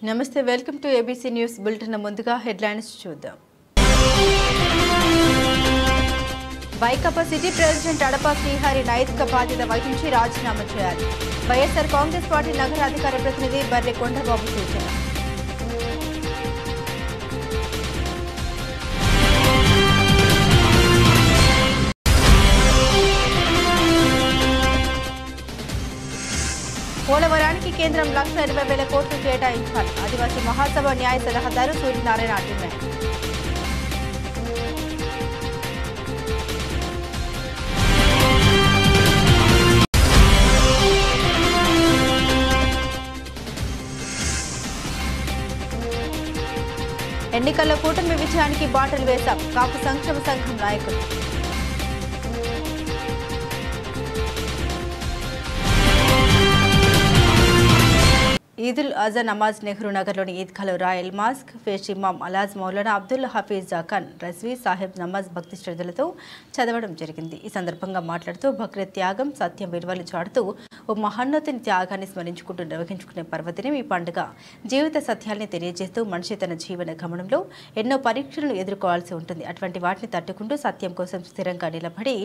నమస్తే welcome to ABC news bulletin ముందుగా headlines చూద్దాం. వైకాపా సిటీ ప్రెసిడెంట్ అడపా శ్రీహరి నైతిక బాధ్యత వహించి రాజీనామా చేయాలి. వైఎస్ఆర్ కాంగ్రెస్ పార్టీ నగర అధికార ప్రతినిధి బర్రె కొండబాబు సూచన. పోలవరానికి కేంద్రం 1,20,000 కోట్లు కేటాయించాలి. ఆదివాసీ మహాసభ న్యాయ సలహాదారు సూర్యనారాయణ డిమాండ్. ఎన్నికల్లో కూటమి విజయానికి బాటలు వేశాం. కాపు సంక్షేమ సంఘం నాయకులు. ఈదుల్ అజా నమాజ్ నెహ్రూ నగర్లోని ఈద్గాలో రాయల్ మాస్క్ ఫేష్ ఇమాం అలాజ్ మౌలానా అబ్దుల్ హఫీజ్ ఖాన్ రజ్వీ సాహెబ్ నమాజ్ భక్తి శ్రద్ధలతో చదవడం జరిగింది. ఈ సందర్భంగా మాట్లాడుతూ బక్రీద్ త్యాగం సత్యం విలువలు చాటుతూ ఓ మహోన్నతుని త్యాగాన్ని స్మరించుకుంటూ నిర్వహించుకునే పర్వదినం ఈ పండుగ. జీవిత సత్యాల్ని తెలియజేస్తూ మనిషి తన జీవన గమనంలో ఎన్నో పరీక్షలను ఎదుర్కోవాల్సి ఉంటుంది. అటువంటి వాటిని తట్టుకుంటూ సత్యం కోసం స్థిరంగా నిలబడి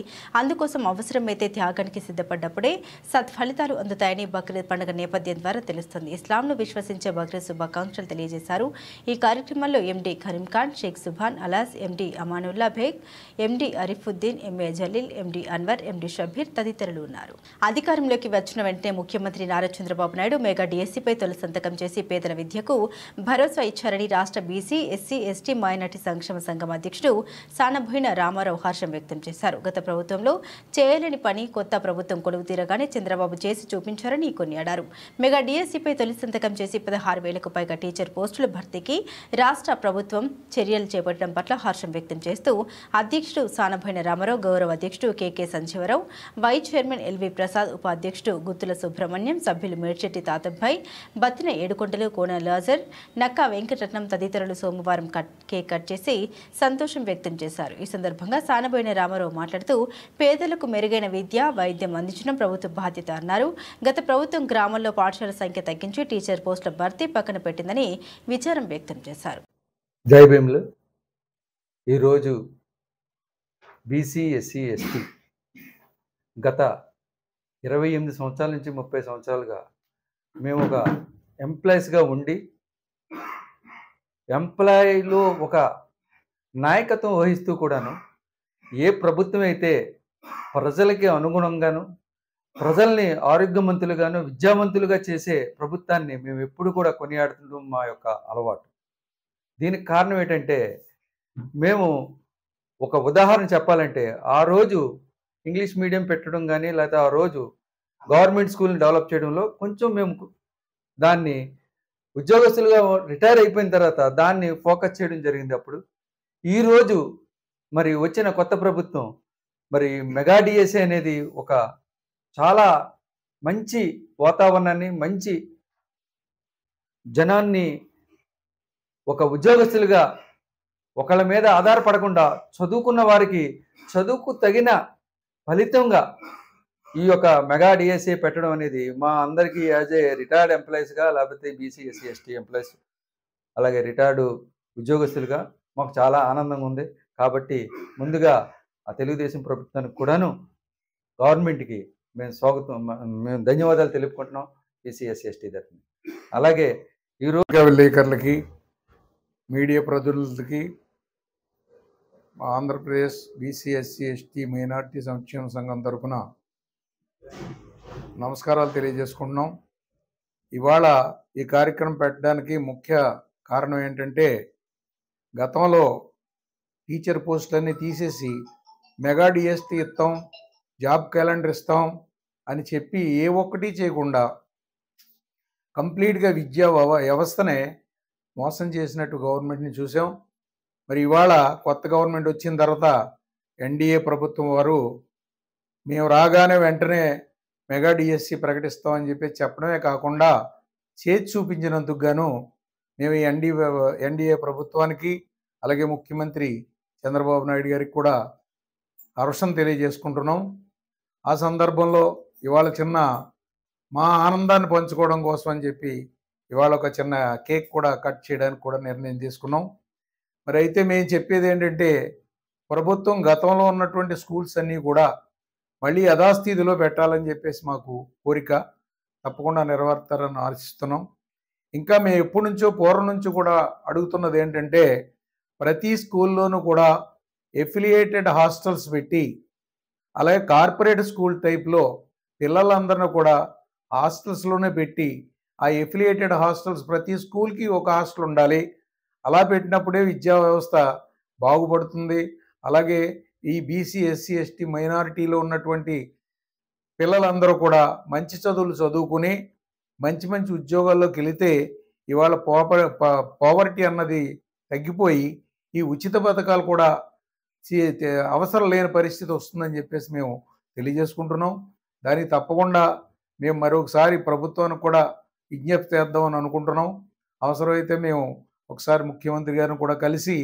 అందుకోసం అవసరమైతే త్యాగానికి సిద్ధపడ్డప్పుడే సత్ఫలితాలు అందుతాయని బక్రీద్ పండుగ నేపథ్యం ద్వారా తెలుస్తుంది. ఇస్లాంను విశ్వసించే బక్రీద్ శుభాకాంక్షలు తెలియజేశారు. ఈ కార్యక్రమంలో ఎండీ కరీం ఖాన్, షేక్ సుభాన్ అలాస్, MD Amanullah Baig, MD Arifuddin, MA Jaleel, MD Anwar, MD Shabbir తదితరులు ఉన్నారు. అధికారంలోకి వచ్చిన వెంటనే ముఖ్యమంత్రి నారా చంద్రబాబు నాయుడు మెగా డిఎస్సీపై తొలి సంతకం చేసి పేదల విద్యకు భరోసా ఇచ్చారని రాష్ట్ర బీసీ, ఎస్సీ, ఎస్టీ, మైనార్టీ సంక్షేమ సంఘం అధ్యక్షుడు సానబోయిన రామారావు హర్షం వ్యక్తం చేశారు. గత ప్రభుత్వంలో చేయలేని పని కొత్త ప్రభుత్వం కొలువు తీరగానే చంద్రబాబు చేసి చూపించారని కొనియాడారు. మెగా డిఎస్సీపై తొలి సంతకం చేసి 16,000కు పైగా టీచర్ పోస్టుల భర్తీకి రాష్ట్ర ప్రభుత్వం చర్యలు చేపట్టడం పట్ల హర్షం వ్యక్తం చేస్తూ అధ్యక్షుడు సానబోయిన రామారావు, గౌరవ అధ్యక్షుడు K K Sanjeevarao, vice chairman L V Prasad, ఉపాధ్యక్షుడు గుత్తుల సుబ్రహ్మణ్యం, సభ్యులు మేడ్చెట్టి తాతబ్బాయి, బత్తిన ఏడుకొండలు, కోన లాజర్, నక్కా వెంకటరత్నం తదితరులు సోమవారం కేక్ కట్ చేసి సంతోషం వ్యక్తం చేశారు. ఈ సందర్భంగా సానబోయిన రామారావు మాట్లాడుతూ పేదలకు మెరుగైన విద్య, వైద్యం అందించడం ప్రభుత్వ బాధ్యత అన్నారు. గత ప్రభుత్వం గ్రామాల్లో పాఠశాల సంఖ్య తగ్గించి టీచర్ పోస్టుల భర్తీ పక్కన పెట్టిందని విచారం వ్యక్తం చేశారు. జై భీములు. ఈరోజు బీసీ, ఎస్సీ, ఎస్టీ గత 28 సంవత్సరాల నుంచి 30 సంవత్సరాలుగా మేము ఒక ఎంప్లాయీస్గా ఉండి ఎంప్లాయీలో ఒక నాయకత్వం వహిస్తూ కూడాను ఏ ప్రభుత్వం అయితే ప్రజలకి అనుగుణంగాను ప్రజల్ని ఆరోగ్యవంతులుగాను విద్యావంతులుగా చేసే ప్రభుత్వాన్ని మేము ఎప్పుడు కూడా కొనియాడుతుంటాం. మా యొక్క అలవాటు. దీనికి కారణం ఏంటంటే మేము ఒక ఉదాహరణ చెప్పాలంటే ఆ రోజు ఇంగ్లీష్ మీడియం పెట్టడం కానీ లేకపోతే ఆ రోజు గవర్నమెంట్ స్కూల్ని డెవలప్ చేయడంలో కొంచెం మేము దాన్ని ఉద్యోగస్తులుగా రిటైర్ అయిపోయిన తర్వాత దాన్ని ఫోకస్ చేయడం జరిగింది. అప్పుడు ఈరోజు మరి వచ్చిన కొత్త ప్రభుత్వం మరి మెగా డిఎస్ఏ అనేది ఒక చాలా మంచి వాతావరణాన్ని, మంచి జనాన్ని ఒక ఉద్యోగస్తులుగా ఒకళ్ళ మీద ఆధారపడకుండా చదువుకున్న వారికి చదువుకు తగిన ఫలితంగా ఈ యొక్క మెగా డిఎస్ఏ పెట్టడం అనేది మా అందరికీ యాజ్ ఏ రిటైర్డ్ ఎంప్లాయీస్గా లేకపోతే బీసీ, ఎస్సీ, ఎస్టీ ఎంప్లాయీస్ అలాగే రిటైర్డు ఉద్యోగస్తులుగా మాకు చాలా ఆనందంగా ఉంది. కాబట్టి ముందుగా ఆ తెలుగుదేశం ప్రభుత్వానికి కూడాను గవర్నమెంట్కి మేము ధన్యవాదాలు తెలుపుకుంటున్నాం బీసీ, ఎస్సీ, ఎస్టీ తరఫున. అలాగే ఈరోజు విలేకరులకి, మీడియా ప్రతినిధులకి Andhra Pradesh BC, SC, ST, minority సంక్షేమ సంఘం తరఫున నమస్కారాలు తెలియజేసుకుంటున్నాం. ఇవాళ ఈ కార్యక్రమం పెట్టడానికి ముఖ్య కారణం ఏంటంటే గతంలో టీచర్ పోస్టులన్నీ తీసేసి మెగా డిఎస్టీ ఇస్తాం, జాబ్ క్యాలెండర్ ఇస్తాం అని చెప్పి ఏ ఒక్కటి చేయకుండా కంప్లీట్గా విద్యా వ్యవస్థనే మోసం చేసినట్టు గవర్నమెంట్ని చూసాం. మరి ఇవాళ కొత్త గవర్నమెంట్ వచ్చిన తర్వాత ఎన్డీఏ ప్రభుత్వం వారు మేము రాగానే వెంటనే మెగా డిఎస్సి ప్రకటిస్తామని చెప్పి చెప్పడమే కాకుండా చేసి చూపించినందుకు గాను మేము ఈ ఎన్డీఏ ప్రభుత్వానికి అలాగే ముఖ్యమంత్రి చంద్రబాబు నాయుడు గారికి కూడా హర్షం తెలియజేసుకుంటున్నాం. ఆ సందర్భంలో ఇవాళ చిన్న మా ఆనందాన్ని పంచుకోవడం కోసం అని చెప్పి ఇవాళ ఒక చిన్న కేక్ కూడా కట్ చేయడానికి కూడా నిర్ణయం తీసుకున్నాం. మరి అయితే మేము చెప్పేది ఏంటంటే, ప్రభుత్వం గతంలో ఉన్నటువంటి స్కూల్స్ అన్నీ కూడా మళ్ళీ యథాస్థితిలో పెట్టాలని చెప్పేసి మాకు కోరిక. తప్పకుండా నెరవేరుతారని ఆశిస్తున్నాం. ఇంకా మేము ఎప్పటి నుంచో పూర్వం నుంచి కూడా అడుగుతున్నది ఏంటంటే, ప్రతి స్కూల్లోనూ కూడా ఎఫిలియేటెడ్ హాస్టల్స్ పెట్టి, అలాగే కార్పొరేట్ స్కూల్ టైప్లో పిల్లలందరినీ కూడా హాస్టల్స్లోనే పెట్టి, ఆ ఎఫిలియేటెడ్ హాస్టల్స్ ప్రతి స్కూల్కి ఒక హాస్టల్ ఉండాలి. అలా పెట్టినప్పుడే విద్యా వ్యవస్థ బాగుపడుతుంది. అలాగే ఈ బీసీ, ఎస్సీ, ఎస్టీ మైనారిటీలో ఉన్నటువంటి పిల్లలందరూ కూడా మంచి చదువులు చదువుకుని మంచి మంచి ఉద్యోగాల్లోకి వెళితే ఇవాళ పోవర్టీ అన్నది తగ్గిపోయి ఈ ఉచిత పథకాలు కూడా అవసరం లేని పరిస్థితి వస్తుందని చెప్పేసి మేము తెలియజేసుకుంటున్నాం. దానికి తప్పకుండా మేము మరొకసారి ప్రభుత్వానికి కూడా విజ్ఞప్తి చేద్దామని అనుకుంటున్నాం. అవసరమైతే మేము ఒకసారి ముఖ్యమంత్రి గారిని కూడా కలిసి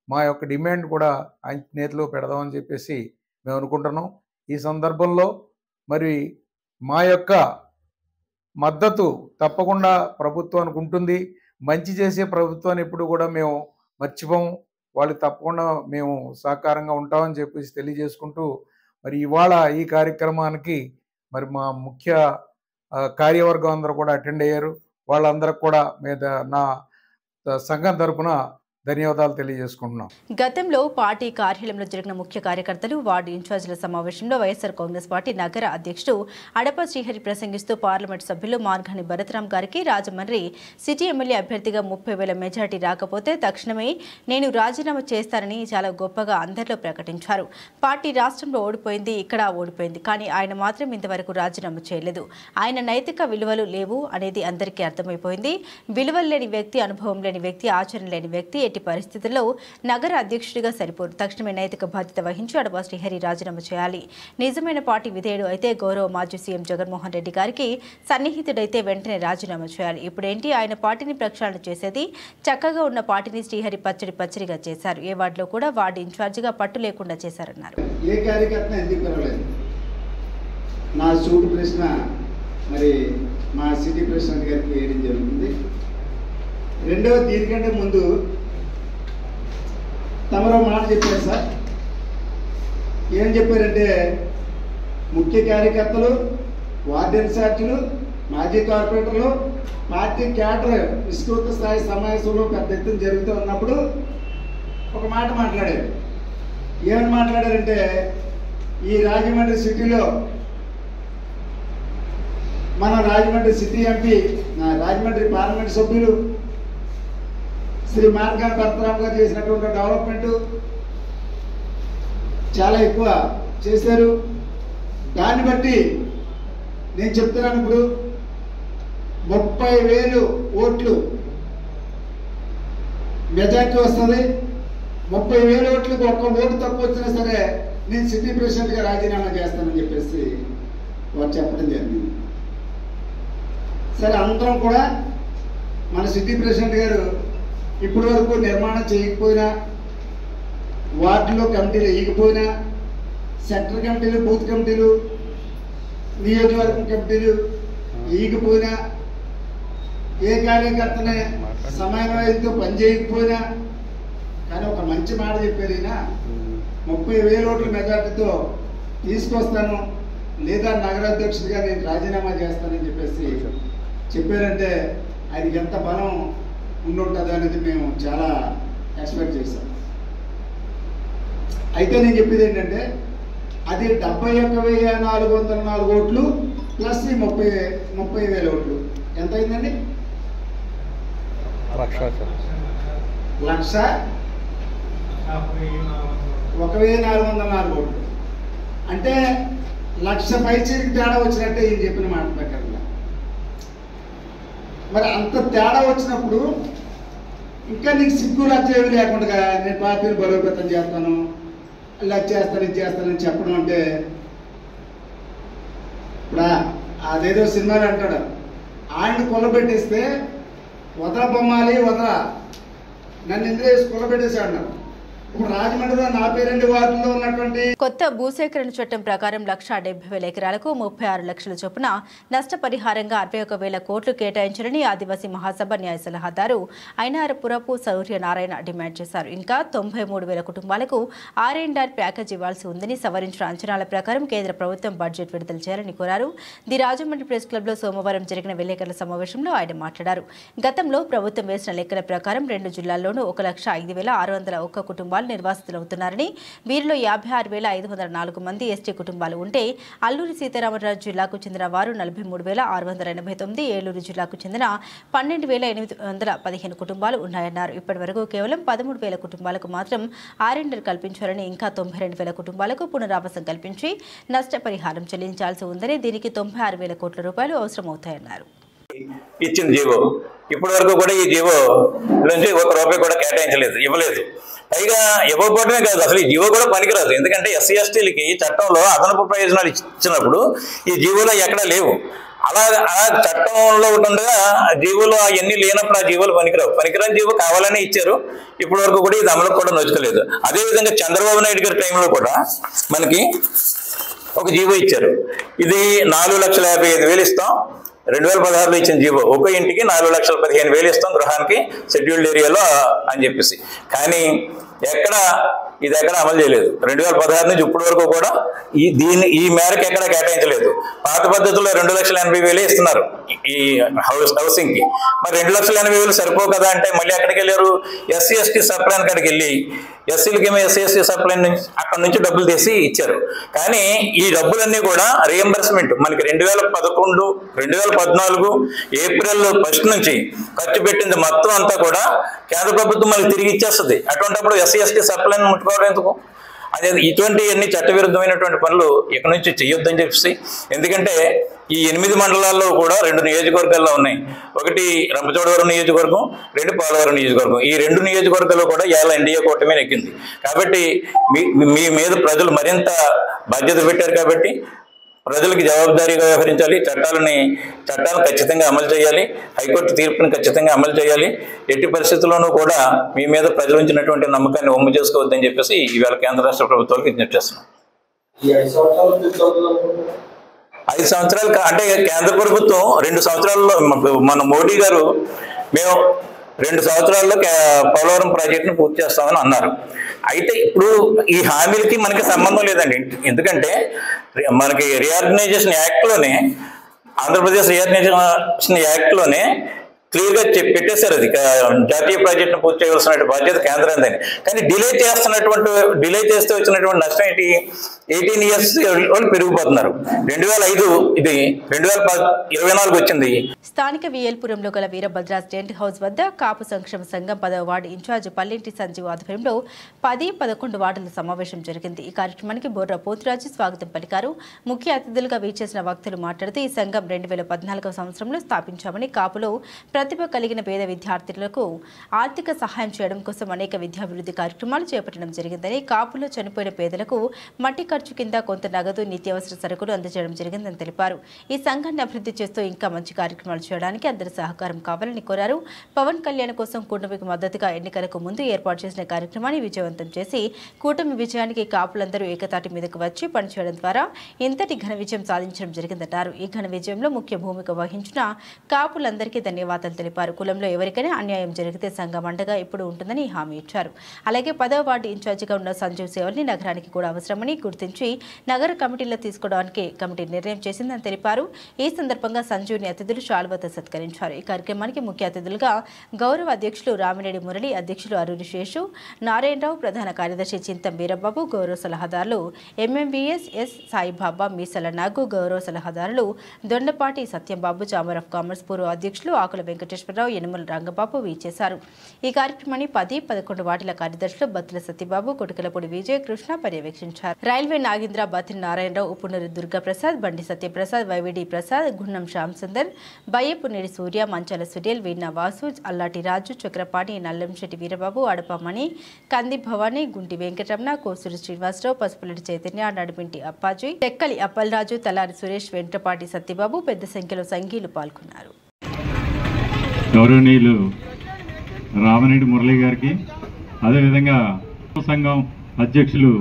మా యొక్క డిమాండ్ కూడా ఆయన నేతిలో పెడదామని చెప్పేసి మేము అనుకుంటున్నాం. ఈ సందర్భంలో మరి మా యొక్క మద్దతు తప్పకుండా ప్రభుత్వానికి ఉంటుంది. మంచి చేసే ప్రభుత్వాన్ని ఎప్పుడు కూడా మేము మర్చిపోము. వాళ్ళకి తప్పకుండా మేము సహకారంగా ఉంటామని చెప్పేసి తెలియజేసుకుంటూ, మరి ఇవాళ ఈ కార్యక్రమానికి మరి మా ముఖ్య కార్యవర్గం అందరూ కూడా అటెండ్ అయ్యారు. వాళ్ళందరికి కూడా నా సంఘం తరపున ధన్యవాదాలు తెలియజేసుకుంటున్నాం. గతంలో పార్టీ కార్యాలయంలో జరిగిన ముఖ్య కార్యకర్తలు, వార్డు ఇన్ఛార్జీల సమావేశంలో వైఎస్ఆర్ కాంగ్రెస్ పార్టీ నగర అధ్యక్షుడు అడప శ్రీహరి ప్రసంగిస్తూ పార్లమెంట్ సభ్యులు మార్గాని భరతరాం గారికి రాజమండ్రి సిటీ ఎమ్మెల్యే అభ్యర్థిగా 30,000 మెజార్టీ రాకపోతే తక్షణమే నేను రాజీనామా చేస్తానని చాలా గొప్పగా అందరిలో ప్రకటించారు. పార్టీ రాష్ట్రంలో ఓడిపోయింది, ఇక్కడ ఓడిపోయింది, కానీ ఆయన మాత్రం ఇంతవరకు రాజీనామా చేయలేదు. ఆయన నైతిక విలువలు లేవు అనేది అందరికీ అర్థమైపోయింది. విలువలు లేని వ్యక్తి, అనుభవం లేని వ్యక్తి, ఆచరణ లేని వ్యక్తి ఎట్టి పరిస్థితుల్లో నగర అధ్యక్షుడిగా సరిపోరు. తక్షణమే నైతిక బాధ్యత వహించి అడప శ్రీహరి రాజీనామా చేయాలి. నిజమైన పార్టీ విధేయుడు అయితే గౌరవ మాజీ సీఎం జగన్మోహన్ రెడ్డి గారికి సన్నిహితుడైతే వెంటనే రాజీనామా చేయాలి. ఇప్పుడేంటి ఆయన పార్టీని ప్రక్షాళన చేసేది? చక్కగా ఉన్న పార్టీని శ్రీహరి పచ్చడిగా చేశారు. ఏ వార్డులో కూడా వార్డు ఇన్ఛార్జిగా పట్టు లేకుండా చేశారన్నారు. ఏ కార్యకర్త ఎందుకు పిలవలేదు? నా సూటు ప్రశ్న మరి మా సిటీ ప్రెసిడెంట్ గారికి వేయడం జరుగుతుంది. రెండవ, దీనికంటే ముందు తమరో మాట చెప్పారు సార్. ఏం చెప్పారంటే, ముఖ్య కార్యకర్తలు, వార్డు ఇన్ఛార్జీలు, మాజీ కార్పొరేటర్లు, పార్టీ క్యాడర్ విస్తృత స్థాయి సమావేశంలో పెద్ద ఎత్తున జరుగుతూ ఉన్నప్పుడు ఒక మాట మాట్లాడారు. ఏమని మాట్లాడారంటే, ఈ రాజమండ్రి సిటీలో మన Rajahmundry city MP, Rajahmundry parliament సభ్యులు శ్రీ మార్గాని భరతరాం గారు చేసినటువంటి డెవలప్మెంట్ చాలా ఎక్కువ చేశారు. దాన్ని బట్టి నేను చెప్తున్నాను, ఇప్పుడు 30,000 ఓట్లు మెజార్టీ వస్తుంది. 30,000 ఓట్లకు ఒక్క ఓటు తక్కువ వచ్చినా సరే నేను సిటీ ప్రెసిడెంట్గా రాజీనామా చేస్తానని చెప్పేసి వారు చెప్పడం జరిగింది. సరే, అందరం కూడా మన సిటీ ప్రెసిడెంట్ గారు ఇప్పటి వరకు నిర్మాణం చేయకపోయినా, వార్డులో కమిటీలు వేయకపోయినా, సెక్టర్ కమిటీలు, బూత్ కమిటీలు, నియోజకవర్గం కమిటీలు వేయకపోయినా, ఏ కార్యకర్తనే సమన్వయంతో పనిచేయకపోయినా, కానీ ఒక మంచి మాట చెప్పేదైనా 30,000 ఓట్ల మెజార్టీతో తీసుకొస్తాను, లేదా నగరాధ్యక్షుడిగా నేను రాజీనామా చేస్తానని చెప్పేసి చెప్పారంటే ఆయనకి ఎంత బలం ఉండుంటుంది అనేది మేము చాలా ఎక్స్పెక్ట్ చేశాం. అయితే నేను చెప్పేది ఏంటంటే, అది 71,404 ఓట్లు ప్లస్ ఈ 30,000 ఓట్లు ఎంత అయిందండి? 1,0404 ఓట్లు. అంటే 1,00,000 పైచీకి తేడా వచ్చినట్టే ఈయన చెప్పిన మాట ప్రకారం. మరి అంత తేడా వచ్చినప్పుడు ఇంకా నీకు సిగ్గు లజ్జ ఏమి లేకుండా నేను పార్టీని బలోపేతం చేస్తాను, ఇలా చేస్తాను, ఇది చేస్తానని చెప్పడం అంటే, ఇప్పుడు అదేదో సినిమాలు అంటాడు, ఆయన కొల్లబెట్టేస్తే వదల బొమ్మాలి వదల, నన్ను ఇంద్రేసి కొల్లబెట్టేసి అన్నారు. ఇప్పుడు రాజమండ్రిలో 42 వార్డుల్లో ఉన్నటువంటి కొత్త భూసేకరణ చట్టం ప్రకారం 1,70,000 ఎకరాలకు 36 లక్షల చొప్పున నష్టపరిహారంగా 61,000 కోట్లు కేటాయించాలని ఆదివాసీ మహాసభ న్యాయ సలహాదారు అయినారపురపు సూర్యనారాయణ డిమాండ్ చేశారు. ఇంకా 93,000 కుటుంబాలకు R&R ప్యాకేజ్ ఇవ్వాల్సి ఉందని సవరించిన అంచనాల ప్రకారం కేంద్ర ప్రభుత్వం బడ్జెట్ విడుదల చేయాలని కోరారు. ది రాజమండ్రి ప్రెస్ క్లబ్లో సోమవారం జరిగిన విలేకరుల సమావేశంలో ఆయన మాట్లాడారు. గతంలో ప్రభుత్వం వేసిన లెక్కల ప్రకారం 2 జిల్లాల్లోనూ 1,05,601 కుటుంబాలు నిర్వాసితులవుతున్నారని, వీరిలో 56,504 మంది ఎస్టీ కుటుంబాలు ఉంటే అల్లూరి సీతారామరాజు జిల్లాకు చెందిన వారు 43,689, ఏలూరు జిల్లాకు చెందిన 12,815 కుటుంబాలు ఉన్నాయన్నారు. ఇప్పటి వరకు కేవలం 13,000 కుటుంబాలకు మాత్రం R&R కల్పించారని, ఇంకా 92,000 కుటుంబాలకు పునరావాసం కల్పించి నష్టపరిహారం చెల్లించాల్సి ఉందని, దీనికి 96,000 కోట్ల రూపాయలు అవసరమవుతాయన్నారు. ఇచ్చిన జీవో ఇప్పటి వరకు కూడా ఈ జీవో నుంచి 1 రూపాయి కూడా ఇవ్వలేదు. పైగా ఇవ్వకపోవడమే కాదు, అసలు ఈ జీవో కూడా పనికిరాదు. ఎందుకంటే ఎస్సీ ఎస్టీలకి చట్టంలో అదనపు ప్రయోజనాలు ఇచ్చినప్పుడు ఈ జీవోలో ఎక్కడా లేవు. అలా చట్టంలో ఉండగా జీవోలో అవన్నీ లేనప్పుడు ఆ జీవోలు పనికిరాని జీవో కావాలని ఇచ్చారు. ఇప్పటి వరకు కూడా ఇది అమలు కూడా నోచుకోలేదు. అదేవిధంగా చంద్రబాబు నాయుడు గారి టైంలో కూడా మనకి ఒక జీవో ఇచ్చారు. ఇది 4,55,000 ఇస్తాం. 2016లో ఇచ్చిన జీవో ఒక ఇంటికి 4,15,000 ఇస్తాం గృహానికి షెడ్యూల్డ్ ఏరియాలో అని చెప్పేసి. కానీ ఇది ఎక్కడ అమలు చేయలేదు. 2016 నుంచి ఇప్పటి వరకు కూడా ఈ మేరకు ఎక్కడ కేటాయించలేదు. పాత పద్ధతిలో 2,80,000 ఇస్తున్నారు ఈ హౌసింగ్ కి. మరి 2,80,000 సరిపో కదా అంటే మళ్ళీ ఎక్కడికి వెళ్ళారు? ఎస్సీ ఎస్టీ సప్లైన్ కాడికి వెళ్ళి ఎస్సీలకేమో ఎస్సీ ఎస్టీ సప్లైన్ నుంచి అక్కడ నుంచి డబ్బులు తీసి ఇచ్చారు. కానీ ఈ డబ్బులన్నీ కూడా రియంబర్స్మెంట్ మనకి 2014 ఏప్రిల్ 1 నుంచి ఖర్చు పెట్టింది మొత్తం అంతా కూడా కేంద్ర ప్రభుత్వం మనకి తిరిగి ఇచ్చేస్తుంది. అటువంటిప్పుడు ఎస్సీ ఎస్టీ సప్లైన్ ముట్టుకోవడం ఎందుకు? అదే ఇటువంటి అన్ని చట్టవిరుద్ధమైనటువంటి పనులు ఇక్కడ నుంచి చేయొద్దని చెప్పేసి. ఎందుకంటే ఈ 8 మండలాల్లో కూడా 2 నియోజకవర్గాల్లో ఉన్నాయి. ఒకటి రంపచోడవరం నియోజకవర్గం, 2 పోలవరం నియోజకవర్గం. ఈ 2 నియోజకవర్గాల్లో కూడా ఇవాళ ఎన్డీఏ కూటమి నెక్కింది. కాబట్టి మీ మీద ప్రజలు మరింత బాధ్యత పెట్టారు. కాబట్టి ప్రజలకు జవాబుదారీగా వ్యవహరించాలి. చట్టాలను ఖచ్చితంగా అమలు చేయాలి. హైకోర్టు తీర్పుని ఖచ్చితంగా అమలు చేయాలి. ఎట్టి పరిస్థితుల్లోనూ కూడా మీ మీద ప్రజలు ఉంచినటువంటి నమ్మకాన్ని వమ్ము చేసుకోవద్దని చెప్పేసి ఈవేళ కేంద్ర రాష్ట్ర ప్రభుత్వాలకు విజ్ఞప్తి చేస్తున్నాం. 5 సంవత్సరాలు అంటే కేంద్ర ప్రభుత్వం 2 సంవత్సరాల్లో మన మోడీ గారు మేము 2 సంవత్సరాల్లో పోలవరం ప్రాజెక్టును పూర్తి చేస్తామని అన్నారు. అయితే ఇప్పుడు ఈ హామీలకి మనకి సంబంధం లేదండి. ఎందుకంటే మనకి రీఆర్గనైజేషన్ యాక్ట్లోనే, ఆంధ్రప్రదేశ్ రీఆర్గనైజేషన్ యాక్ట్లోనే క్లియర్గా పెట్టేశారు. అది జాతీయ ప్రాజెక్టును పూర్తి చేయవలసిన బాధ్యత కేంద్రందని. కానీ డిలే చేస్తే వచ్చినటువంటి నష్టం ఏంటి? 18 years వాళ్ళు పెరిగిపోతున్నారు. 2005 ఇది 2024 వచ్చింది. స్థానిక విఎల్పురంలో గల వీరభద్ర టెంట్ హౌస్ వద్ద కాపు సంక్షేమ సంఘం 10వ వార్డు ఇన్ఛార్జ్ పల్లెంటి సంజీవ్ ఆధ్వర్యంలో 10-11 వార్డుల సమావేశం జరిగింది. ఈ కార్యక్రమానికి బోర్రా పోతురాజు స్వాగతం పలికారు. ముఖ్య అతిథులుగా వీచేసిన వక్తలు మాట్లాడుతూ ఈ సంఘం 2014వ సంవత్సరంలో స్థాపించామని, కాపులో ప్రతిభ కలిగిన పేద విద్యార్థులకు ఆర్థిక సహాయం చేయడం కోసం అనేక విద్యాభివృద్ధి కార్యక్రమాలు చేపట్టడం జరిగిందని, కాపులో చనిపోయిన పేదలకు మట్టి ఖర్చు కింద కొంత నగదు, నిత్యావసర సరుకులు అందజేయడం జరిగిందని తెలిపారు. ఈ సంఘాన్ని అభివృద్ధి చేస్తూ ఇంకా మంచి కార్యక్రమాలు చేయడానికి అందరి సహకారం కావాలని కోరారు. పవన్ కళ్యాణ్ కోసం కూటమికి మద్దతుగా ఎన్నికలకు ముందు ఏర్పాటు చేసిన కార్యక్రమాన్ని విజయవంతం చేసి కూటమి విజయానికి కాపులందరూ ఏకతాటి మీదకు వచ్చి పనిచేయడం ద్వారా ఇంతటి ఘన విజయం సాధించడం జరిగిందన్నారు. ఈ ఘన విజయంలో ముఖ్య భూమిక వహించిన కాపులందరికీ ధన్యవాదాలు తెలిపారు. కులంలో ఎవరికైనా అన్యాయం జరిగితే సంఘం అండగా ఎప్పుడు ఉంటుందని హామీ ఇచ్చారు. అలాగే 10వ వార్డు ఇన్ఛార్జిగా ఉన్న సంజీవ్ సేవల్ని నగరానికి కూడా అవసరమని గుర్తించి నగర కమిటీలో తీసుకోవడానికి కమిటీ నిర్ణయం చేసిందని తెలిపారు. ఈ సందర్భంగా సంజీవ్ని అతిథులు శాలువాతో సత్కరించారు. ఈ కార్యక్రమానికి ముఖ్య అతిథులుగా గౌరవ అధ్యక్షులు రామినేడి మురళి, అధ్యక్షులు అరుణ్ శేషు, నారాయణరావు, ప్రధాన కార్యదర్శి చింతం వీరబాబు, గౌరవ సలహాదారులు MMVS ఎస్ సాయిబాబా, మీసల నాగు, గౌరవ సలహాదారులు Dondapati Satyambabu, chamber of commerce పూర్వ అధ్యక్షులు ఆకుల వెంకటేశ్వరరావు, యనుమల రంగబాబు వీచేశారు. ఈ కార్యక్రమాన్ని 10-11 వార్డుల కార్యదర్శులు బత్తుల సత్యబాబు, కొటికలపూడి విజయ కృష్ణ పర్యవేక్షించారు. రైల్వే నాగేంద్ర, బతిన్ నారాయణరావు, ఉప్పునూరి దుర్గాప్రసాద్, బండి సత్యప్రసాద్, వైవిడి ప్రసాద్, గున్నం శ్యామ్ సుందర్, బయ్యపునేడి సూర్య, మంచాల సుడేల్, వీణ వాసు, అల్లాటి రాజు, చక్రపాణి, నల్లంశెట్టి వీరబాబు, అడపమణి, కంది భవాని, గుంటి వెంకటరమణ, కోసూరి శ్రీనివాసరావు, పసుపులటి చైతన్య, నడిపింటి అప్పాజీ, తెక్కలి అప్పలరాజు, తలారి సురేష్, వెంకటపాటి సత్యబాబు పెద్ద సంఖ్యలో సంఘీయులు పాల్గొన్నారు. గౌరవనీయులు రామినేడి మురళి గారికి, అదేవిధంగా సంఘం అధ్యక్షులు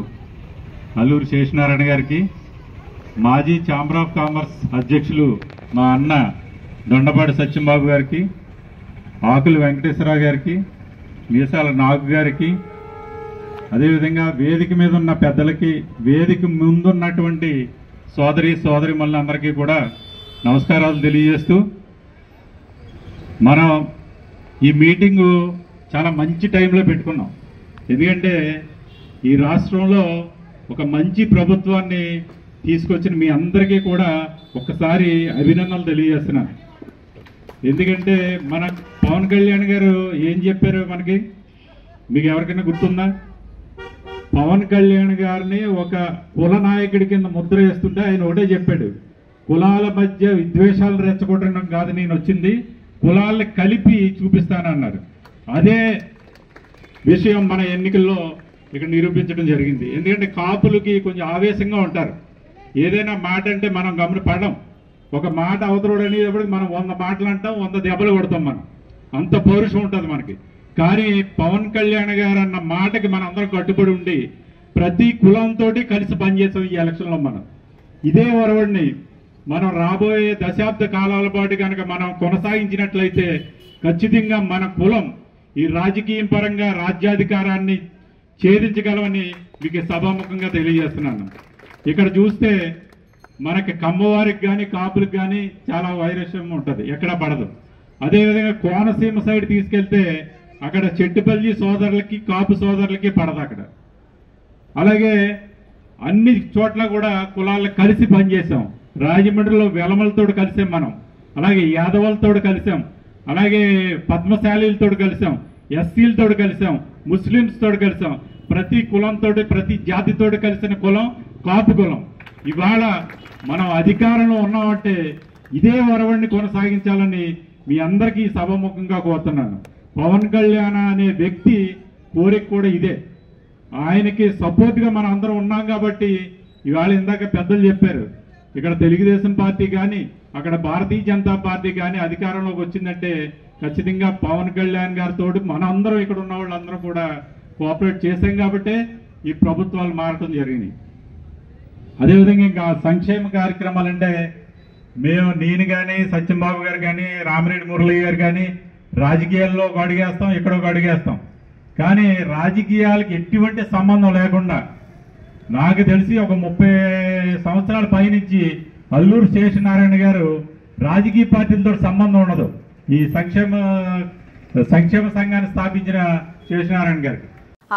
అల్లూరి శేషనారాయణ గారికి, మాజీ ఛాంబర్ ఆఫ్ కామర్స్ అధ్యక్షులు మా అన్న దొండపాటి సత్యంబాబు గారికి, ఆకుల వెంకటేశ్వరరావు గారికి, మీసాల నాగు గారికి, అదేవిధంగా వేదిక మీద ఉన్న పెద్దలకి, వేదిక ముందున్నటువంటి సోదరిమణులందరికీ కూడా నమస్కారాలు తెలియజేస్తూ, మనం ఈ మీటింగు చాలా మంచి టైంలో పెట్టుకున్నాం. ఎందుకంటే ఈ రాష్ట్రంలో ఒక మంచి ప్రభుత్వాన్ని తీసుకొచ్చిన మీ అందరికీ కూడా ఒక్కసారి అభినందనలు తెలియజేస్తున్నాను. ఎందుకంటే మన పవన్ కళ్యాణ్ గారు ఏం చెప్పారు మనకి, మీకు ఎవరికైనా గుర్తుందా? పవన్ కళ్యాణ్ గారిని ఒక కుల నాయకుడి కింద ముద్ర వేస్తుంటే ఆయన ఒకటే చెప్పాడు, కులాల మధ్య విద్వేషాలు రెచ్చగొట్టడం కాదు నేను వచ్చింది, కులాలను కలిపి చూపిస్తానన్నారు. అదే విషయం మన ఎన్నికల్లో ఇక్కడ నిరూపించడం జరిగింది. ఎందుకంటే కాపులకి కొంచెం ఆవేశంగా ఉంటారు. ఏదైనా మాట అంటే మనం గమనపడం, ఒక మాట అవతరుడు అనేటప్పటికి మనం 100 మాటలు అంటాం, 100 దెబ్బలు కొడతాం. మనం అంత పౌరుషం ఉంటుంది మనకి. కానీ పవన్ కళ్యాణ్ గారు అన్న మాటకి మనం అందరం కట్టుబడి ఉండి ప్రతి కులంతో కలిసి పనిచేసాం ఈ ఎలక్షన్లో. మనం ఇదే వరవడిని మనం రాబోయే దశాబ్ద కాలాల పాటు కనుక మనం కొనసాగించినట్లయితే ఖచ్చితంగా మన కులం ఈ రాజకీయ పరంగా రాజ్యాధికారాన్ని ఛేదించగలమని మీకు సభాముఖంగా తెలియజేస్తున్నాను. ఇక్కడ చూస్తే మనకి కమ్మవారికి కానీ కాపులకు కానీ చాలా వైరస్యం ఉంటుంది, ఎక్కడా పడదు. అదేవిధంగా కోనసీమ సైడ్ తీసుకెళ్తే అక్కడ చెట్టుపల్లి సోదరులకి కాపు సోదరులకి పడదు అక్కడ. అలాగే అన్ని చోట్ల కూడా కులాలను కలిసి పనిచేసాం. రాజమండ్రిలో వెలమలతో కలిసాం మనం, అలాగే యాదవులతో కలిసాం, అలాగే పద్మశాలీలతో కలిసాం, ఎస్సీలతో కలిసాం, ముస్లిమ్స్తో కలిసాం. ప్రతి కులంతో ప్రతి జాతితో కలిసిన కులం కాపు కులం. ఇవాళ మనం అధికారంలో ఉన్నామంటే ఇదే వరవడిని కొనసాగించాలని మీ అందరికీ సభాముఖంగా కోరుతున్నాను. పవన్ కళ్యాణ్ అనే వ్యక్తి కోరిక కూడా ఇదే. ఆయనకి సపోర్ట్గా మనం అందరం ఉన్నాం కాబట్టి ఇవాళ ఇందాక పెద్దలు చెప్పారు, ఇక్కడ తెలుగుదేశం పార్టీ కానీ అక్కడ భారతీయ జనతా పార్టీ కానీ అధికారంలోకి వచ్చిందంటే ఖచ్చితంగా పవన్ కళ్యాణ్ గారితో మనందరం ఇక్కడ ఉన్న వాళ్ళందరూ కూడా కోఆపరేట్ చేశాం కాబట్టి ఈ ప్రభుత్వాలు మారటం జరిగింది. అదేవిధంగా ఇంకా సంక్షేమ కార్యక్రమాలు అంటే నేను కానీ సత్యంబాబు గారు కానీ రామిరెడ్డి మురళి గారు కానీ రాజకీయాల్లో ఒక అడుగేస్తాం, ఇక్కడ ఒక అడుగేస్తాం. కానీ రాజకీయాలకి ఎటువంటి సంబంధం లేకుండా నాకు తెలిసి ఒక 30 సంవత్సరాల పైనుంచి అల్లూరి శేషనారాయణ గారు రాజకీయ పార్టీలతో సంబంధం ఉండదు. ఈ సంక్షేమ సంఘాన్ని స్థాపించిన శేషనారాయణ గారికి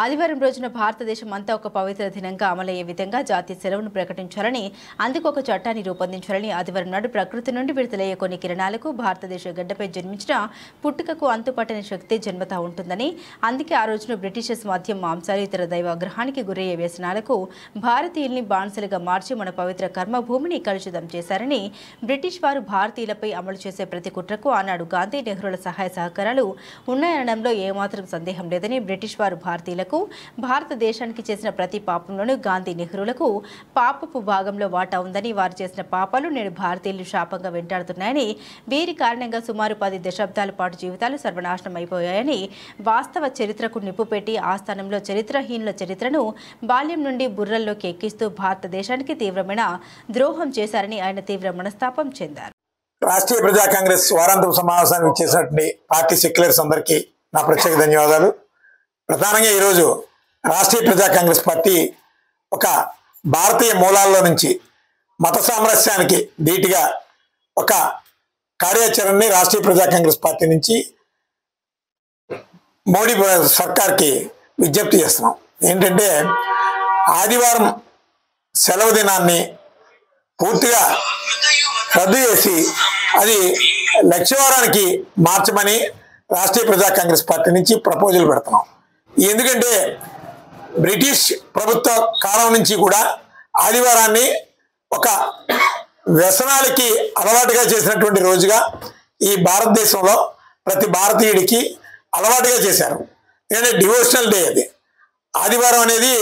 ఆదివారం రోజున భారతదేశం అంతా ఒక పవిత్ర దినంగా అమలయ్యే విధంగా జాతీయ సెలవును ప్రకటించాలని, అందుకు ఒక చట్టాన్ని రూపొందించాలని ఆదివారం నాడు ప్రకృతి నుండి విడుదలయ్యే కొన్ని కిరణాలకు భారతదేశ గడ్డపై జన్మించిన పుట్టుకకు అంతుపట్టని శక్తి జన్మతా ఉంటుందని, అందుకే ఆ రోజున బ్రిటిషర్స్ మద్యం, మాంసాలు, ఇతర దైవాగ్రహానికి గురయ్యే వ్యసనాలకు భారతీయుల్ని బానిసలుగా మార్చి మన పవిత్ర కర్మభూమిని కలుషితం చేశారని, బ్రిటిష్ వారు భారతీయులపై అమలు చేసే ప్రతి కుట్రకు ఆనాడు గాంధీ, నెహ్రూల సహాయ సహకారాలు ఉన్నాయనడంలో ఏమాత్రం సందేహం లేదని, బ్రిటిష్ వారు భారతదేశానికి చేసిన ప్రతి పాపంలోనూ గాంధీ, నెహ్రూలకు పాపపు భాగంలో వాటా ఉందని, వారు చేసిన పాపాలు నేడు భారతీయులు శాపంగా వెంటాడుతున్నాయని, వీరి కారణంగా సుమారు 10 దశాబ్దాల పాటు జీవితాలు సర్వనాశనం అయిపోయాయని, వాస్తవ చరిత్రకు నిప్పు పెట్టి ఆ స్థానంలో చరిత్రహీనుల చరిత్రను బాల్యం నుండి బుర్రల్లోకి ఎక్కిస్తూ భారతదేశానికి తీవ్రమైన ద్రోహం చేశారని ఆయన తీవ్ర మనస్తాపం చెందారు. రాష్ట్రీయ ప్రజా కాంగ్రెస్ వారాంతపు సమావేశానికి ఇచ్చేసినటువంటి పార్టీ సెక్యులర్స్ అందరికీ నా ప్రత్యేక ధన్యవాదాలు. ప్రధానంగా ఈరోజు రాష్ట్రీయ ప్రజా కాంగ్రెస్ పార్టీ ఒక భారతీయ మూలాల్లో నుంచి మత సామరస్యానికి ధీటుగా ఒక కార్యాచరణని రాష్ట్రీయ ప్రజా కాంగ్రెస్ పార్టీ నుంచి మోడీ సర్కార్కి విజ్ఞప్తి చేస్తున్నాం. ఏంటంటే ఆదివారం సెలవు దినాన్ని పూర్తిగా రద్దు చేసి అది లక్షవారానికి మార్చమని రాష్ట్రీయ ప్రజా కాంగ్రెస్ పార్టీ నుంచి ప్రపోజల్ పెడుతున్నాం. ఎందుకంటే బ్రిటిష్ ప్రభుత్వ కాలం నుంచి కూడా ఆదివారాన్ని ఒక వ్యసనాలకి అలవాటుగా చేసినటువంటి రోజుగా ఈ భారతదేశంలో ప్రతి భారతీయుడికి అలవాటుగా చేశారు. ఎందుకంటే డివోషనల్ డే అది. ఆదివారం అనేది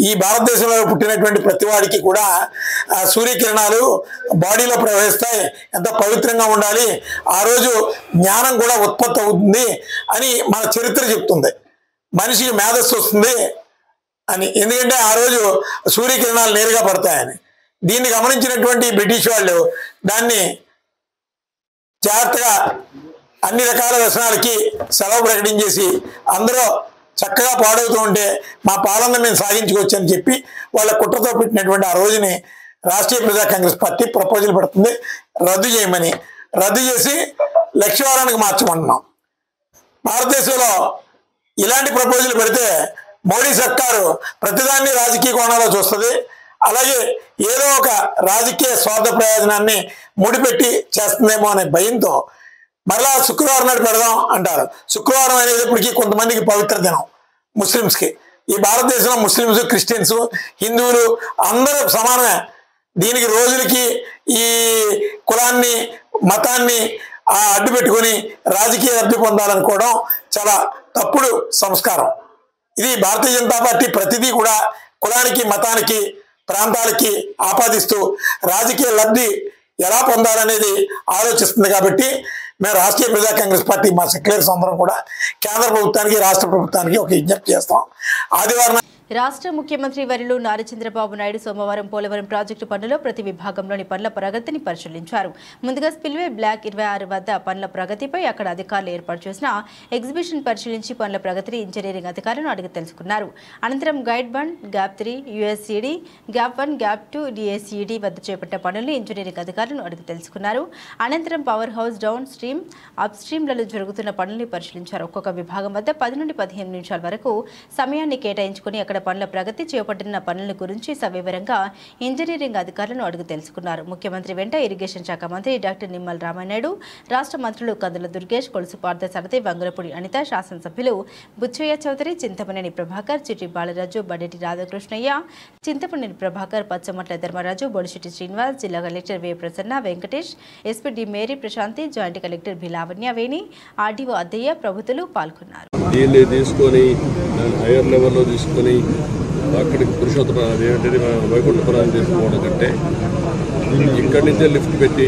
ఈ భారతదేశంలో పుట్టినటువంటి ప్రతి వాడికి కూడా సూర్యకిరణాలు బాడీలో ప్రవహిస్తాయి, ఎంత పవిత్రంగా ఉండాలి, ఆ రోజు జ్ఞానం కూడా ఉత్పత్తి అవుతుంది అని మన చరిత్ర చెప్తుంది. మనిషికి మేధస్సు వస్తుంది, అని. ఎందుకంటే ఆ రోజు సూర్యకిరణాలు నేరుగా పడతాయని. దీన్ని గమనించినటువంటి బ్రిటిష్ వాళ్ళు దాన్ని జాగ్రత్తగా అన్ని రకాల వ్యసనాలకి సెలవు ప్రకటించేసి అందరూ చక్కగా పాడవుతూ ఉంటే మా పాలన మేము సాగించుకోవచ్చని చెప్పి వాళ్ళ కుట్రతో పెట్టినటువంటి ఆ రోజుని రాష్ట్రీయ ప్రజా కాంగ్రెస్ పార్టీ ప్రపోజల్ పెడుతుంది రద్దు చేయమని. రద్దు చేసి లక్షవారానికి మార్చమంటున్నాం. భారతదేశంలో ఇలాంటి ప్రపోజల్ పెడితే మోడీ సర్కారు ప్రతిదాన్ని రాజకీయ కోణంలో చూస్తుంది. అలాగే ఏదో ఒక రాజకీయ స్వార్థ ప్రయోజనాన్ని ముడిపెట్టి చేస్తుందేమో అనే భయంతో మరలా శుక్రవారం నాడు పెడదాం అంటారు. శుక్రవారం అనేది ఇప్పటికీ కొంతమందికి పవిత్ర దినం ముస్లిమ్స్కి. ఈ భారతదేశంలో ముస్లిమ్స్, క్రిస్టియన్స్, హిందువులు అందరూ సమానమే. దీనికి రోజులకి ఈ కులాన్ని, మతాన్ని అడ్డు పెట్టుకుని రాజకీయ లబ్ధి పొందాలనుకోవడం చాలా తప్పుడు సంస్కారం. ఇది భారతీయ జనతా పార్టీ ప్రతిదీ కూడా కులానికి, మతానికి, ప్రాంతాలకి ఆపాదిస్తూ రాజకీయ లబ్ధి ఎలా పొందాలనేది ఆలోచిస్తుంది. కాబట్టి మేము రాష్ట్రీయ ప్రజా కాంగ్రెస్ పార్టీ మా సెక్యులర్స్ అందరం కూడా కేంద్ర ప్రభుత్వానికి, రాష్ట్ర ప్రభుత్వానికి ఒక విజ్ఞప్తి చేస్తాం. ఆదివారం రాష్ట్ర ముఖ్యమంత్రి వర్యులు నారా చంద్రబాబు నాయుడు సోమవారం పోలవరం ప్రాజెక్టు పనుల్లో ప్రతి విభాగంలోని పనుల ప్రగతిని పరిశీలించారు. ముందుగా స్పిల్వే బ్లాక్ 26 వద్ద పనుల ప్రగతిపై అక్కడ అధికారులు ఏర్పాటు చేసిన ఎగ్జిబిషన్ పరిశీలించి పనుల ప్రగతిని ఇంజనీరింగ్ అధికారులను అడిగి తెలుసుకున్నారు. అనంతరం guide bund, gap 3 USCD, gap 1, gap 2 DSED వద్ద చేపట్ట పనుల్ని ఇంజనీరింగ్ అధికారులను అడిగి తెలుసుకున్నారు. అనంతరం power house down stream, up స్ట్రీమ్లలో జరుగుతున్న పనుల్ని పరిశీలించారు. ఒక్కొక్క విభాగం వద్ద 10 నుండి 15 నిమిషాల వరకు సమయాన్ని కేటాయించుకుని అక్కడ పనుల ప్రగతి, చేపట్టిన పనుల గురించి సవివరంగా ఇంజనీరింగ్ అధికారులను అడిగి తెలుసుకున్నారు. ముఖ్యమంత్రి వెంట ఇరిగేషన్ శాఖ మంత్రి డాక్టర్ నిమ్మల రామానాయుడు, రాష్ట్ర మంత్రులు కందుల దుర్గేష్, కొలుసు పార్థ సారథి, వంగలపూడి అనిత, శాసనసభ్యులు బుచ్చయ్య చౌదరి, చింతమనేని ప్రభాకర్, చిట్టి బాలరాజు, బడేటి రాధాకృష్ణయ్య, చింతమనేని ప్రభాకర్, పచ్చమట్ల ధర్మరాజు, బొడిశెట్టి శ్రీనివాస్, జిల్లా collector V Prasanna, Venkatesh, SP D Mary Prashanti, joint collector B Lavanya Veni, RDO Addayya ప్రభుత్వాలు పాల్గొన్నారు. దీన్ని తీసుకొని హైయర్ లెవెల్లో తీసుకొని అక్కడికి పురుషోత్తమ వైకుంఠపురాన్ని తీసుకోవడం కంటే ఇక్కడి నుంచే లిఫ్ట్ పెట్టి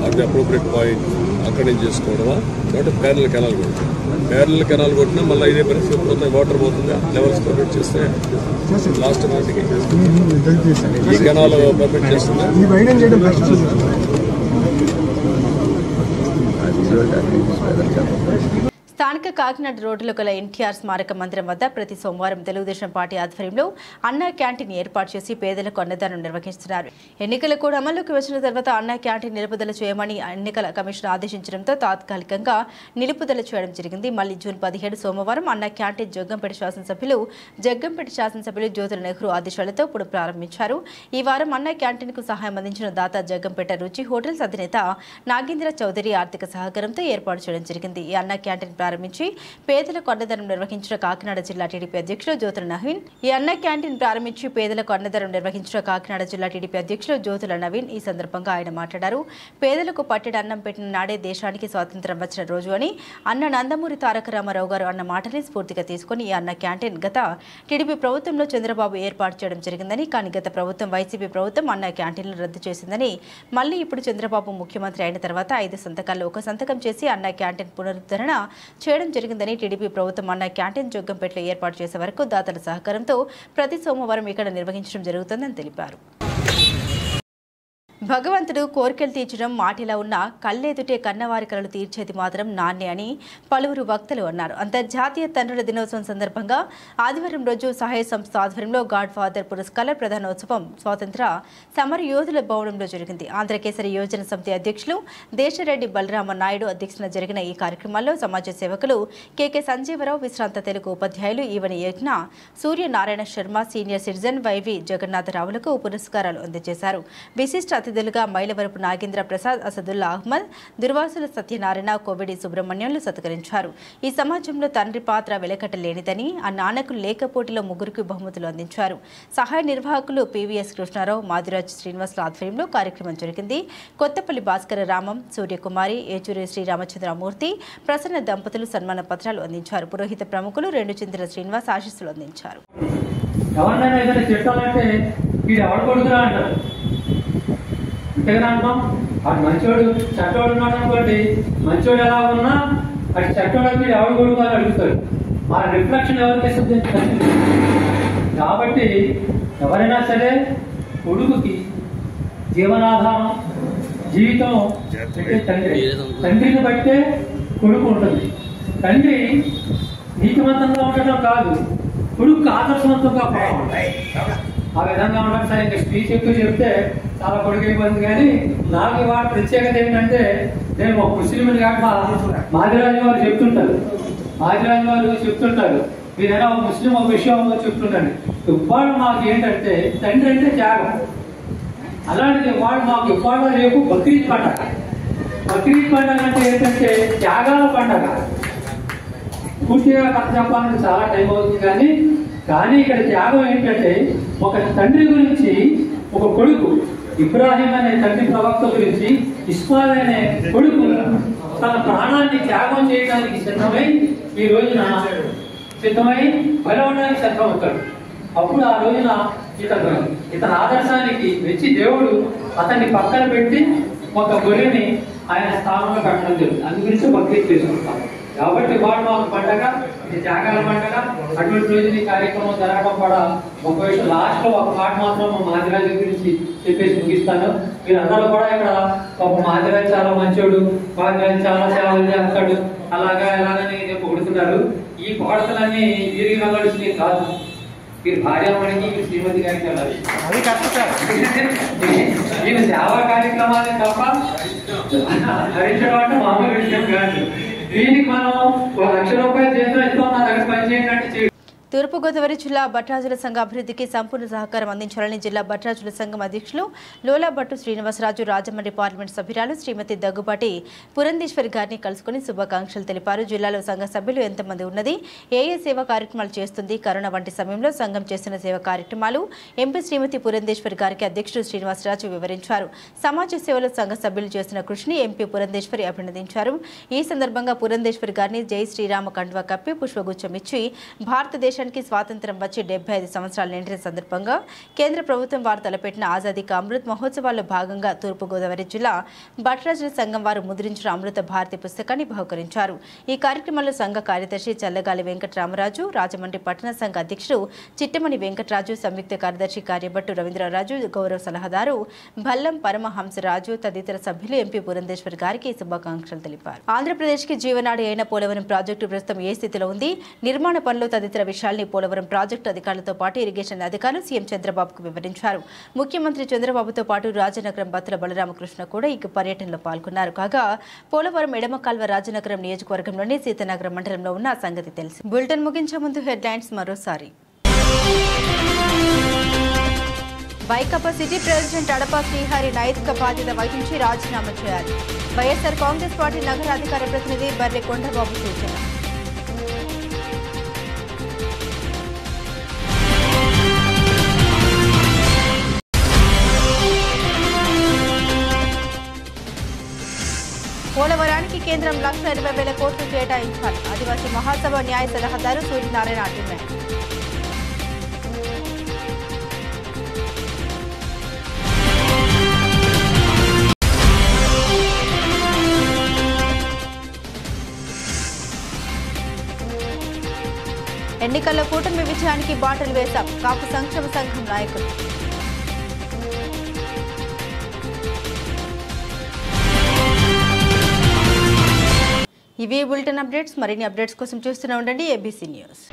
అది అప్రోప్రియట్ పాయింట్ అక్కడి నుంచి చేసుకోవడమా, కాబట్టి ప్యారల్ కెనాల్ కొడుతుంది. ప్యారల్ కెనాల్ కొట్టినా మళ్ళీ ఇదే పరిస్థితి పోతే వాటర్ పోతుంది. లెవెల్స్ పర్మిట్ చేస్తే లాస్ట్ నాటికి ఈ కెనాల్ పర్మిట్ చేస్తుంది. స్థానిక కాకినాడ రోడ్డులో గల ఎన్టీఆర్ స్మారక మందిరం వద్ద ప్రతి సోమవారం తెలుగుదేశం పార్టీ ఆధ్వర్యంలో అన్నా క్యాంటీన్ ఏర్పాటు చేసి పేదలకు అన్నదానం నిర్వహిస్తున్నారు. ఎన్నికల కూడా అమల్లోకి వచ్చిన తర్వాత అన్నా క్యాంటీన్ నిలుపుదల చేయమని ఎన్నికల కమిషన్ ఆదేశించడంతో తాత్కాలికంగా నిలుపుదల చేయడం జరిగింది. మళ్లీ జూన్ 17 సోమవారం అన్నా క్యాంటీన్ జగ్గంపేట శాసనసభ్యులు జ్యోతుల నెహ్రూ ఆదేశాలతో ఇప్పుడు ప్రారంభించారు. ఈ వారం అన్నా క్యాంటీన్ కు సహాయం అందించిన దాత జగ్గంపేట రుచి హోటల్స్ అధినేత నాగేంద్ర చౌదరి ఆర్థిక సహకారంతో ఏర్పాటు చేయడం జరిగింది. ఈ అన్నా క్యాంటీన్ ప్రారంభించి పేదలకు అన్నదానం నిర్వహించిన కాకినాడ జిల్లా టీడీపీ అధ్యక్షులు జ్యోతుల నవీన్ ఈ సందర్భంగా ఆయన మాట్లాడారు. పేదలకు పట్టెడు అన్నం పెట్టిన నాడే దేశానికి స్వాతంత్ర్యం వచ్చిన రోజు అని అన్న నందమూరి తారక రామారావు గారు అన్న మాటని స్ఫూర్తిగా తీసుకుని ఈ అన్న క్యాంటీన్ గత టీడీపీ ప్రభుత్వంలో చంద్రబాబు ఏర్పాటు చేయడం జరిగిందని, కానీ గత ప్రభుత్వం వైసీపీ ప్రభుత్వం అన్న క్యాంటీన్లు రద్దు చేసిందని, మళ్లీ ఇప్పుడు చంద్రబాబు ముఖ్యమంత్రి అయిన తర్వాత 5 సంతకాల్లో 1 సంతకం చేసి అన్న క్యాంటీన్ పునరుద్ధరణ చేయడం జరిగిందని, టీడీపీ ప్రభుత్వం అన్న క్యాంటీన్ జగ్గంపేటలో ఏర్పాటు చేసే వరకు దాతల సహకారంతో ప్రతి సోమవారం ఇక్కడ నిర్వహించడం జరుగుతుందని తెలిపారు. భగవంతుడు కోరికలు తీర్చడం మాటిలా ఉన్న కళ్ళెదుటే కన్నవారి కలలు తీర్చేది మాత్రం నాన్నే అని పలువురు వక్తలు అన్నారు. అంతర్జాతీయ తండ్రుల దినోత్సవం సందర్భంగా ఆదివారం రోజు సహాయ సంస్థ ఆధ్వర్యంలో గాడ్ ఫాదర్ పురస్కార ప్రధానోత్సవం స్వాతంత్ర సమర యోధుల భవనంలో జరిగింది. ఆంధ్రకేసరి యోజన సమితి అధ్యక్షులు దేశరెడ్డి బలరామ నాయుడు అధ్యక్షతన జరిగిన ఈ కార్యక్రమాల్లో సమాజ సేవకులు కెకే సంజీవరావు, విశ్రాంత తెలుగు ఉపాధ్యాయులు Evani Yagna, Suryanarayana Sharma, senior citizen YV జగన్నాథరావులకు పురస్కారాలు అందజేశారు. విశిష్ట అతిథులుగా మైలవరపు నాగేంద్ర ప్రసాద్, అసదుల్లా అహ్మద్, దుర్వాసుల సత్యనారాయణ, కోవిడి సుబ్రహ్మణ్యంలు సత్కరించారు. ఈ సమాజంలో తండ్రి పాత్ర వెలకట్టలేనిదని, ఆ నాన్నకు లేకపోటీలో 3కి బహుమతులు అందించారు. సహాయ నిర్వాహకులు పివిఎస్ కృష్ణారావు, మాదిరాజ్ శ్రీనివాసుల ఆధ్వర్యంలో కార్యక్రమం జరిగింది. కొత్తపల్లి భాస్కర రామం, సూర్యకుమారి, ఏచూరి శ్రీరామచంద్రమూర్తి, ప్రసన్న దంపతులు సన్మాన పత్రాలు అందించారు. పురోహిత ప్రముఖులు రెండుచింతల శ్రీనివాస్ ఆశీస్సులు అందించారు. అంతేగా అంటాం. వాడు మంచోడు చట్టోడు ఉన్నాడు అనుకోండి, మంచోడు ఎలా ఉన్నా అది చట్టోడు ఎవరు కొడుకు అని అడుగుతాడు. మన రిఫ్లెక్షన్ ఎవరికి కాబట్టి ఎవరైనా సరే కొడుకుకి జీవనాధారం జీవితం పెట్టే తండ్రి, తండ్రిని బట్టే కొడుకు ఉంటుంది. తండ్రి నీతివంతంగా ఉండటం కాదు, కొడుకు ఆదర్శవంతంగా కూడా ఉంటాయి. ఆ విధంగా ఉండడం సార్. ఇంకా స్పీచ్ ఎక్కువ చెప్తే చాలా పొడిగైపోతుంది, కానీ నాకు ఇవాళ ప్రత్యేకత ఏంటంటే, నేను ఒక ముస్లింని కాక మాదిరాజు వారు చెప్తుంటారు మీరైనా ఒక ముస్లిం ఒక విషయం చెప్తుంటాను. ఇవాళ మాకు ఏంటంటే తండ్రి అంటే త్యాగం. అలాంటిది ఇవాళ మాకు ఇవాళ రేపు బక్రీద్ పండగ. బక్రీద్ పండగ అంటే ఏంటంటే త్యాగాల పండగ. పూర్తిగా కథ చెప్పాలంటే చాలా టైం అవుతుంది, కానీ ఇక్కడ త్యాగం ఏంటంటే ఒక తండ్రి గురించి ఒక కొడుకు, ఇబ్రాహీం అనే తండ్రి ప్రవక్త గురించి ఇస్మాయిల్ అనే కొడుకు తన ప్రాణాన్ని త్యాగం చేయడానికి సిద్ధమై ఈ రోజున బలవడానికి సిద్ధమవుతాడు. అప్పుడు ఆ రోజున ఇతని ఆదర్శానికి వెచ్చి దేవుడు అతన్ని పక్కన పెట్టి ఒక గొర్రెని ఆయన స్థానంలో పెట్టడం జరుగుతుంది. అందు గురించి బక్రీద్ చేసుకుంటాం. కాబట్టి వాడు మాకు పండగ, ఇది త్యాగాల పండగ. అటువంటి రోజు ఈ కార్యక్రమం జరగడం కూడా ఒక విషయం. లాస్ట్ లో ఒక మాట మాత్రం మా మాదిరాజు గురించి చెప్పేసి ముగిస్తాను. మీరందరూ కూడా ఇక్కడ ఒక మాదిరాజు చాలా మంచోడు, మాదిరాజు చాలా సేవలు చేస్తాడు, ఎలాగని పొగుడుతున్నారు. ఈ పొగడతలన్నీ వీరికి వెళ్ళాల్సినవి కాదు. మీరు భార్యామణికి, మీరు శ్రీమతి గారికి వెళ్ళాలి. నేను సేవా కార్యక్రమాలే తప్ప భరించడం అంటే మామూలు విషయం కాదు. దీనికి మనం 1,00,000 రూపాయలు చేతిలో ఇస్తాం, నా దగ్గర పనిచేయండి అంటే. తూర్పుగోదావరి జిల్లా భట్రాజుల సంఘ అభివృద్ధికి సంపూర్ణ సహకారం అందించాలని జిల్లా భట్రాజుల సంఘం అధ్యక్షులు లోలాభట్టు శ్రీనివాసరాజు రాజమండ్రి పార్లమెంట్ సభ్యురాలు శ్రీమతి దగ్గుబాటి పురంధేశ్వరి గారిని కలుసుకుని శుభాకాంక్షలు తెలిపారు. జిల్లాలో సంఘ సభ్యులు ఎంతమంది ఉన్నది, ఏ సేవా కార్యక్రమాలు చేస్తుంది, కరోనా వంటి సమయంలో సంఘం చేస్తున్న సేవా కార్యక్రమాలు ఎంపీ శ్రీమతి పురంధేశ్వరి గారికి అధ్యక్షుడు శ్రీనివాసరాజు వివరించారు. సమాజ సేవలో సంఘ సభ్యులు చేస్తున్న కృషిని ఎంపీ పురంధేశ్వరి అభినందించారు. ఈ సందర్భంగా పురంధేశ్వరి గారిని జై శ్రీరామ కండువా కప్పి పుష్పగుచ్చం ఇచ్చి భారతదేశానికి స్వాతంత్ర్యం వచ్చి 75 సంవత్సరాలు నిండిన సందర్భంగా కేంద్ర ప్రభుత్వం వారు తలపెట్టిన ఆజాదీ కా అమృత్ మహోత్సవాల్లో భాగంగా తూర్పుగోదావరి జిల్లా భట్రాజుల సంఘం వారు ముద్రించిన అమృత భారతి పుస్తకాన్ని బహుకరించారు. ఈ కార్యక్రమంలో సంఘ కార్యదర్శి చల్లగాలి వెంకటరామరాజు, రాజమండ్రి పట్టణ సంఘ అధ్యక్షుడు చిట్టమణి వెంకటరాజు, సంయుక్త కార్యదర్శి కార్యభట్టు రవీంద్రరాజు, గౌరవ సలహాదారు భల్లం పరమహంసరాజు తదితర సభ్యులు ఎంపీ పురంధేశ్వరి గారికి శుభాకాంక్షలు తెలిపారు. ఆంధ్రప్రదేశ్ కి జీవనాడి అయిన పోలవరం ప్రాజెక్టు ప్రస్తుతం ఏ స్థితిలో ఉంది, నిర్మాణ పనులు తదితర విషయాల్ని పోలవరం ప్రాజెక్టు అధికారులతో పాటు ఇరిగేషన్ అధికారులు సీఎం చంద్రబాబుకు వివరించారు. ముఖ్యమంత్రి చంద్రబాబుతో పాటు రాజనగరం బత్తుల బలరామకృష్ణ కూడా ఈ పర్యటనలో పాల్గొన్నారు. కాగా పోలవరం ఎడమ కాల్వ రాజనగరం నియోజకవర్గంలోని సీతానగరం మండలంలో ఉన్న సంగతి తెలిసి. బులెటిన్ ముగించే ముందు హెడ్లైన్స్ మరోసారి. వైకాపా సిటీ ప్రెసిడెంట్ అడపా శ్రీహరి నైతిక బాధ్యత వహించి రాజీనామా చేయాలి. వైఎస్ఆర్ కాంగ్రెస్ పార్టీ నగర అధికార ప్రతినిధి బర్రె కొండబాబు సూచన. పోలవరానికి కేంద్రం 1,20,000 కోట్లు కేటాయించాలి. ఆదివాసీ మహాసభ న్యాయ సలహాదారు సూర్యనారాయణ డిమాండ్. ఎన్నికల్లో కూటమి విజయానికి బాటలు వేశాం, కాపు సంక్షేమ సంఘం నాయకులు. ఇవి బులెటిన్ అప్డేట్స్. మరిన్ని అప్డేట్స్ కోసం చూస్తూనే ఉండండి ఏబీసీ న్యూస్.